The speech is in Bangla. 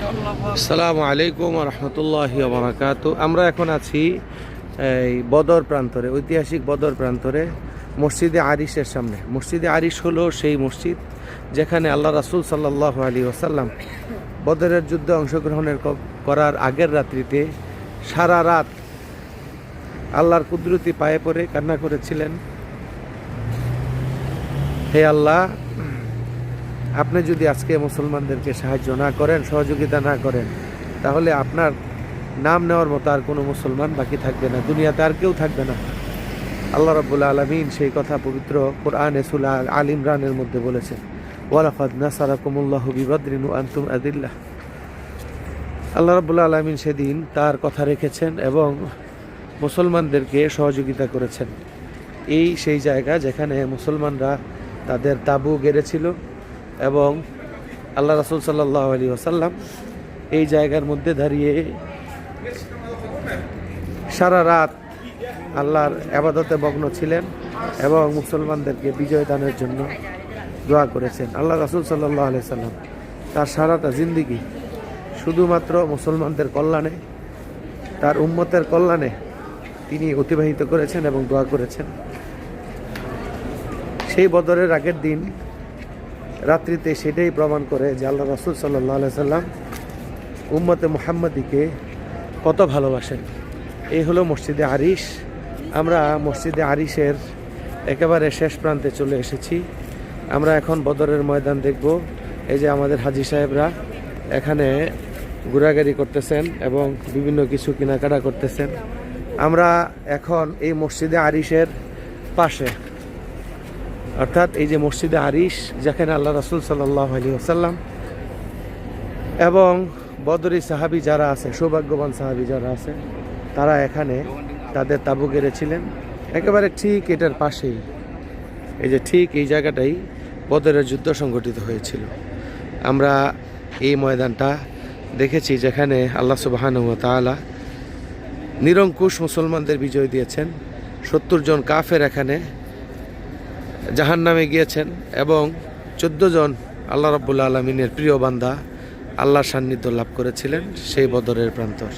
আসসালামু আলাইকুম রহমতুল্লাহি ওয়া বারাকাতুহু। আমরা এখন আছি এই বদর প্রান্তরে, ঐতিহাসিক বদর প্রান্তরে মসজিদে আরিশের সামনে। মসজিদে আরিশ হলো সেই মসজিদ যেখানে আল্লাহ রাসূল সাল্লাল্লাহু আলাইহি ওয়াসাল্লাম বদরের যুদ্ধে অংশগ্রহণের করার আগের রাত্রিতে সারা রাত আল্লাহর কুদরতি পায়ে পড়ে কান্না করেছিলেন, হে আল্লাহ, আপনি যদি আজকে মুসলমানদেরকে সাহায্য না করেন, সহযোগিতা না করেন, তাহলে আপনার নাম নেওয়ার মতো আর কোনো মুসলমান বাকি থাকবে না, দুনিয়াতে আর কেউ থাকবে না। আল্লাহ রাব্বুল আলামিন সেই কথা পবিত্র কোরআনে সূরা আল ইমরানের মধ্যে বলেছেন, ওয়ালাকাদ নাসারাকুমুল্লাহু বিবদরিন ওয়া আনতুম আযিল্লাহ। আল্লাহ রাব্বুল আলামিন সেদিন তার কথা রেখেছেন এবং মুসলমানদেরকে সহযোগিতা করেছেন। এই সেই জায়গা যেখানে মুসলমানরা তাদের তাঁবু গেড়েছিল এবং আল্লাহ রাসূল সাল্লাল্লাহু আলাইহি ওয়াসাল্লাম এই জায়গার মধ্যে দাঁড়িয়ে সারা রাত আল্লাহর ইবাদতে মগ্ন ছিলেন এবং মুসলমানদেরকে বিজয় দানের জন্য দোয়া করেছেন। আল্লাহ রাসূল সাল্লাল্লাহু আলাইহি ওয়াসাল্লাম তার সারাটা জিন্দেগি শুধুমাত্র মুসলমানদের কল্যাণে, তার উম্মতের কল্যাণে তিনি অতিবাহিত করেছেন এবং দোয়া করেছেন। সেই বদরের আগের দিন রাত্রিতে সেটাই প্রমাণ করে যে আল্লাহ রাসূল সাল্লাল্লাহু আলাইহি ওয়াসাল্লাম উম্মতে মুহাম্মাদিকে কত ভালোবাসেন। এই হলো মসজিদে আরিশ। আমরা মসজিদে আরিশের একেবারে শেষ প্রান্তে চলে এসেছি। আমরা এখন বদরের ময়দান দেখব। এই যে আমাদের হাজী সাহেবরা এখানে ঘোরাঘুরি করতেছেন এবং বিভিন্ন কিছু কেনাকাটা করতেছেন। আমরা এখন এই মসজিদে আরিশের পাশে, অর্থাৎ এই যে মসজিদে আরিশ যেখানে আল্লাহ রাসূল সাল্লাল্লাহু আলাইহি ওয়াসাল্লাম এবং বদরি সাহাবী যারা আছে, সৌভাগ্যবান সাহাবী যারা আছে, তারা এখানে তাদের তাঁবু গেড়েছিলেন। একেবারে ঠিক এটার পাশেই, এই যে ঠিক এই জায়গাটাই বদরের যুদ্ধ সংঘটিত হয়েছিল। আমরা এই ময়দানটা দেখেছি যেখানে আল্লাহ সুবহানাহু ওয়া তাআলা নিরঙ্কুশ মুসলমানদের বিজয় দিয়েছেন। 70 জন কাফের এখানে জাহান্নামে গিয়েছেন এবং 14 জন আল্লাহ রাব্বুল আলামিনের প্রিয় বান্দা আল্লাহর সান্নিধ্য লাভ করেছিলেন সেই বদরের প্রান্তর।